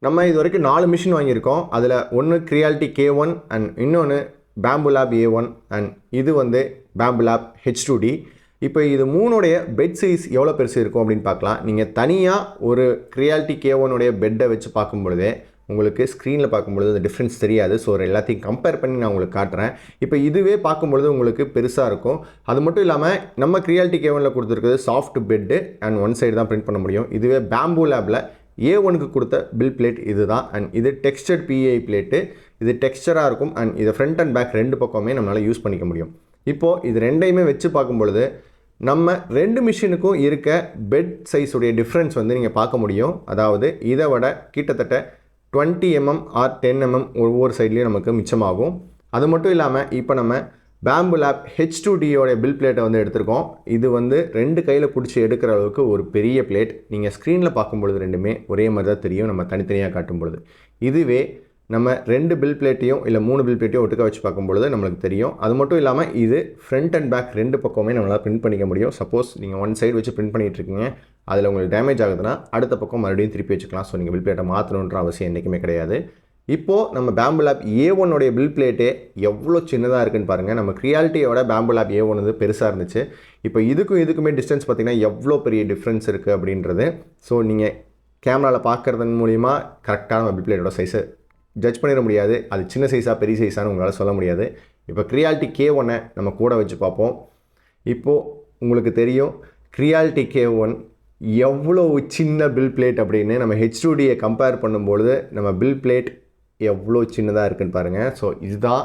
நம்ம இது வரைக்கும் 4 மிஷின் வாங்கியிருக்கோம். அதில் ஒன்று கிரியாலிட்டி K1 அண்ட் இன்னொன்று பேம்பு லேப் A1 அண்ட் இது வந்து பேம்பு லேப் H2D. இப்போ இது மூணுடைய பெட் சைஸ் எவ்வளோ பெருசு இருக்கும் அப்படின்னு பார்க்கலாம். நீங்கள் தனியாக ஒரு கிரியாலிட்டி K1 உடைய பெட்டை வச்சு பார்க்கும் பொழுதே உங்களுக்கு ஸ்க்ரீனில் பார்க்கும்பொழுது அந்த டிஃப்ரென்ஸ் தெரியாது. ஸோ எல்லாத்தையும் கம்பேர் பண்ணி நான் உங்களுக்கு காட்டுறேன். இப்போ இதுவே பார்க்கும்பொழுது உங்களுக்கு பெருசாக இருக்கும். அது மட்டும் இல்லாமல் நம்ம கிரியாலிட்டி K1ல கொடுத்துருக்குறது soft bed and one side தான் பிரிண்ட் பண்ண முடியும். இதுவே பேம்பு லேபில் A1க்கு கொடுத்த பில் பிளேட் இது தான். அண்ட் இது டெக்ஸ்டர்ட் PI பிளேட்டு. இது டெக்ஸ்டராக இருக்கும் அண்ட் இதை ஃப்ரண்ட் அண்ட் பேக் ரெண்டு பக்கமே நம்மளால் யூஸ் பண்ணிக்க முடியும். இப்போது இது ரெண்டையுமே வச்சு பார்க்கும்பொழுது நம்ம 2 மிஷினுக்கும் இருக்க பெட் சைஸுடைய டிஃப்ரென்ஸ் வந்து நீங்கள் பார்க்க முடியும். அதாவது இதை விட கிட்டத்தட்ட 20 mm ஆர் 10 mm ஒவ்வொரு சைட்லேயும் நமக்கு மிச்சமாகும். அது மட்டும் இல்லாமல் இப்போ நம்ம பேம்பு லேப் H2Dயோடைய பில் பிளேட்டை வந்து எடுத்திருக்கோம். இது வந்து 2 கையில் பிடிச்சி எடுக்கிற அளவுக்கு ஒரு பெரிய பிளேட். நீங்கள் ஸ்க்ரீனில் பார்க்கும்பொழுது ரெண்டுமே ஒரே மாதிரி தான் தெரியும் நம்ம தனித்தனியாக காட்டும் பொழுது. இதுவே நம்ம 2 பில் பிளேட்டையும் இல்லை 3 பில் பிளேட்டையும் ஒட்டுக்க வச்சு பார்க்கும்பொழுது நம்மளுக்கு தெரியும். அது மட்டும் இல்லாமல் இது ஃப்ரண்ட் அண்ட் பேக் 2 பக்கமே நம்மளால் பிரிண்ட் பண்ணிக்க முடியும். சப்போஸ் நீங்கள் ஒன் சைடு வச்சு பிரிண்ட் பண்ணிகிட்டு இருக்கீங்க, அதில் உங்களுக்கு டேமேஜ் ஆகுதுன்னா அடுத்த பக்கம் மறுபடியும் திருப்பி வச்சுக்கலாம். ஸோ நீங்கள் பில் பிளேட்டை மாற்றணுன்ற அவசியம் என்றைக்குமே கிடையாது. இப்போது நம்ம பேம்பு லேப் A1 உடைய பில் பிளேட்டே எவ்வளோ சின்னதாக இருக்குன்னு பாருங்கள். நம்ம கிரியாலிட்டியோட பேம்பு லேப் A1 வந்து பெருசாக இருந்துச்சு. இப்போ இதுக்குமே டிஸ்டன்ஸ் பார்த்திங்கன்னா எவ்வளோ பெரிய டிஃப்ரென்ஸ் இருக்குது அப்படின்றது. ஸோ நீங்கள் கேமராவில் பார்க்குறதன் மூலிமா கரெக்டான நம்ம பில் பிளேட்டோட சைஸை ஜட்ஜ் பண்ணிட முடியாது. அது சின்ன சைஸாக பெரிய சைஸானு உங்களால் சொல்ல முடியாது. இப்போ கிரியாலிட்டி K1 நம்ம கூட வச்சு பார்ப்போம். இப்போது உங்களுக்கு தெரியும் கிரியாலிட்டி K1 எவ்வளோ சின்ன பில் பிளேட் அப்படின்னு. நம்ம H2Dயை கம்பேர் பண்ணும்பொழுது நம்ம பில் பிளேட் எவ்வளோ சின்னதாக இருக்குன்னு பாருங்கள். ஸோ இதுதான்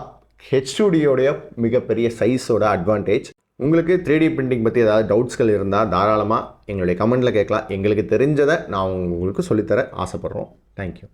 H2Dயோடைய மிகப்பெரிய சைஸோட அட்வான்டேஜ். உங்களுக்கு 3D பிரிண்டிங் பற்றி ஏதாவது டவுட்ஸ்கள் இருந்தால் தாராளமாக எங்களுடைய கமெண்ட்டில் கேட்கலாம். எங்களுக்கு தெரிஞ்சதை நான் உங்களுக்கு சொல்லித்தர ஆசைப்பட்றோம். தேங்க்யூ.